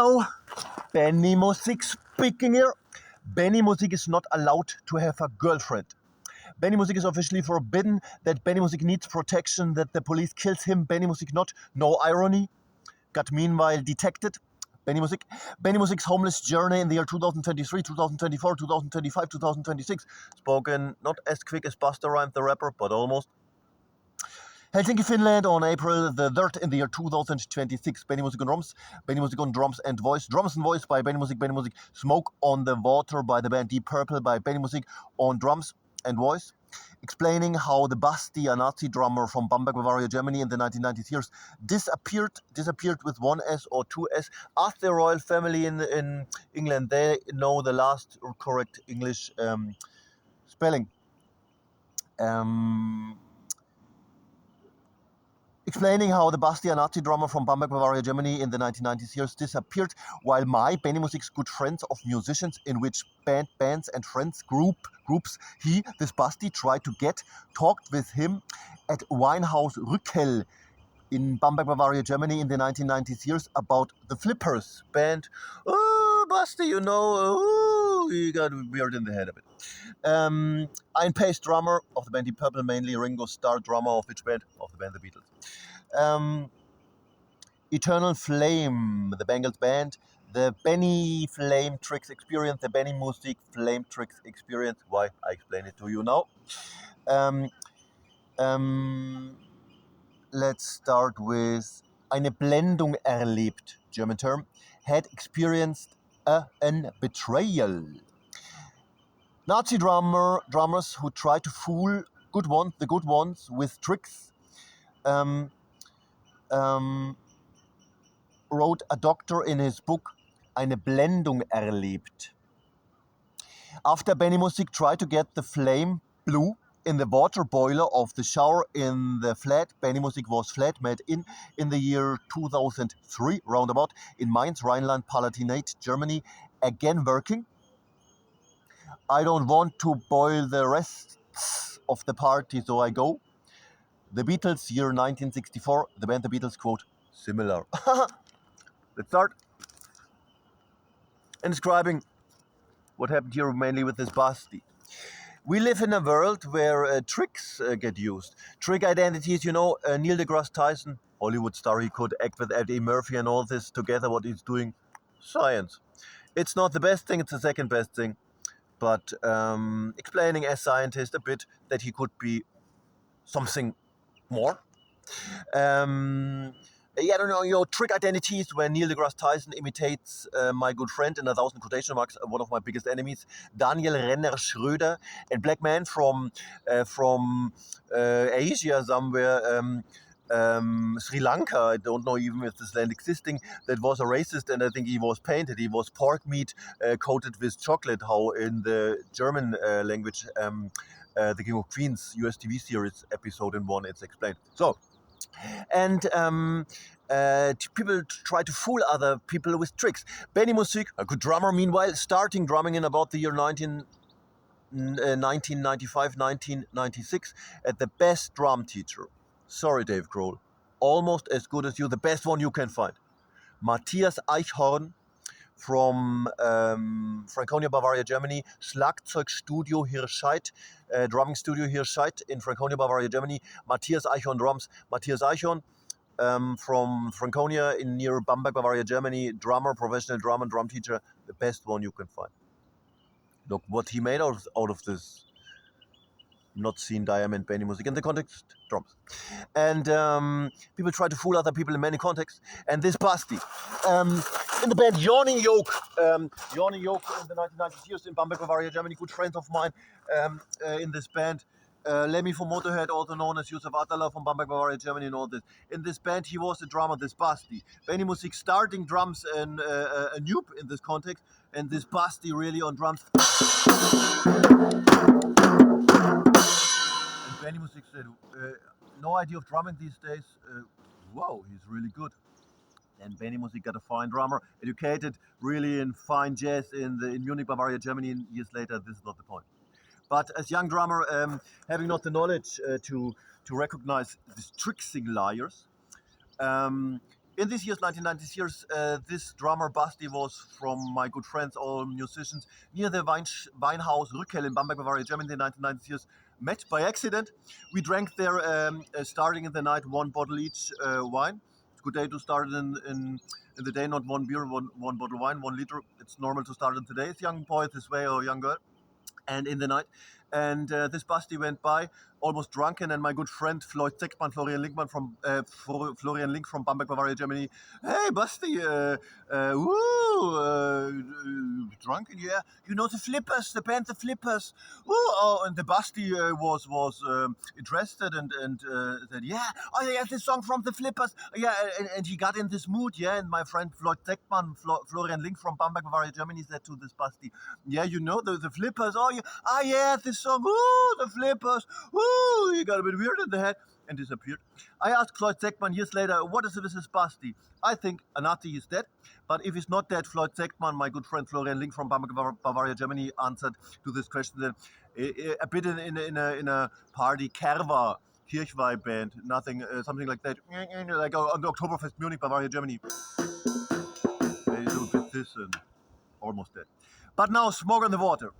Hello, Benimusik speaking here. Benimusik is not allowed to have a girlfriend. Benimusik is officially forbidden, that Benimusik needs protection, that the police kills him, Benimusik not. No irony. Got meanwhile detected. Benimusik's homeless journey in the year 2023, 2024, 2025, 2026. Spoken not as quick as Busta Rhymes the rapper, but almost. Helsinki, Finland on April the 3rd in the year 2026. Benimusik on drums, Benimusik on drums and voice. Drums and voice by Benimusik, Benimusik. Smoke on the Water by the band Deep Purple by Benimusik on drums and voice. Explaining how the Basti, a Nazi drummer from Bamberg, Bavaria, Germany in the 1990s years, disappeared with one S or two S. Ask the royal family in England, they know the last correct English spelling. Explaining how the Basti, a Nazi drummer from Bamberg, Bavaria, Germany in the 1990s years, disappeared, while my Benimusik's good friends of musicians in which bands and friends groups this Basti, tried to talked with him at Weinhaus Rückel in Bamberg, Bavaria, Germany in the 1990s years about the Flippers band. Oh, Basti, you got weird in the head of it. IanPaice, drummer of the band Deep Purple, mainly Ringo Starr, drummer of which band? Of the band The Beatles. Eternal Flame, the Bengals band, the Benny Flame Tricks Experience, the Benimusik Flame Tricks Experience. Why? I explain it to you now. Let's start with eine Blendung erlebt, German term, had experienced an betrayal. Nazi drummers who try to fool the good ones with tricks. Wrote a doctor in his book, eine Blendung erlebt. After Benimusik tried to get the flame blue in the water boiler of the shower in the flat, Benimusik was flat made in the year 2003, roundabout, in Mainz, Rhineland-Palatinate, Germany, again working. I don't want to boil the rest of the party, so I go. The Beatles, year 1964, the band The Beatles, quote, similar. Let's start. And describing what happened here mainly with this Basti. We live in a world where tricks get used. Trick identities, Neil deGrasse Tyson, Hollywood star, he could act with Eddie Murphy and all this together, what he's doing. Science. It's not the best thing, it's the second best thing. But explaining as scientist a bit that he could be something more. I don't know, trick identities where Neil deGrasse Tyson imitates my good friend, in 1,000 quotation marks, one of my biggest enemies, Daniel Renner Schröder, a black man from Asia somewhere, Sri Lanka, I don't know even if this land existing, that was a racist, and I think he was painted. He was pork meat coated with chocolate, how in the German language, the King of Queens US TV series episode in 1, it's explained. So, and people try to fool other people with tricks. Benimusik, a good drummer, meanwhile, starting drumming in about the year 1995, 1996, at the best drum teacher. Sorry, Dave Grohl. Almost as good as you, the best one you can find. Matthias Eichhorn from Franconia, Bavaria, Germany. Schlagzeugstudio Hirscheid, drumming studio Hirscheid in Franconia, Bavaria, Germany. Matthias Eichhorn drums. Matthias Eichhorn from Franconia in near Bamberg, Bavaria, Germany. Drummer, professional drummer, drum teacher. The best one you can find. Look what he made out of this not seen diamond Benimusik in the context drums. And people try to fool other people in many contexts. And this Basti, in the band Yawning Yoke in the 1990s years in Bamberg, Bavaria, Germany, good friends of mine in this band. Lemmy from Motorhead, also known as Yusuf Atala from Bamberg, Bavaria, Germany, and all this. In this band, he was the drummer, this Basti. Benimusik starting drums and a noob in this context, and this Basti really on drums. And Benimusik said, no idea of drumming these days. Wow, he's really good. And Benimusik got a fine drummer, educated really in fine jazz in Munich, Bavaria, Germany. And years later, this is not the point. But as young drummer, having not the knowledge to recognize these tricksing liars, In this year's 1990s years, this drummer Basti was from my good friends, all musicians, near the Weinhaus Rückel in Bamberg, Bavaria, Germany in the 1990s years, met by accident. We drank there, starting in the night, 1 bottle each wine. It's a good day to start in the day, not 1 beer, one bottle wine, 1 liter. It's normal to start in today's young boy this way, or young girl. And in the night, and this Basti went by, almost drunken, and my good friend Florian Link from Bamberg, Bavaria, Germany. Hey, Basti, drunken? Yeah, you know the Flippers, the band the Flippers. Woo! Oh, and the Basti was interested and said, yeah, oh yeah, this song from the Flippers. Yeah, and he got in this mood. Yeah, and my friend Florian Link from Bamberg, Bavaria, Germany said to this Basti, yeah, you know the Flippers. Oh yeah, this song. Ooh, the Flippers. Ooh, he got a bit weird in the head and disappeared. I asked Floyd Zeckman years later, what is it with this Basti? I think Anati is dead, but if he's not dead, Floyd Zeckman, my good friend Florian Link from Bamberg, Bavaria, Germany, answered to this question that a bit in a party, Kerwa, Kirchweih band, nothing, something like that, like on the Oktoberfest Munich, Bavaria, Germany. They do a bit this and almost dead. But now, Smoke on the Water.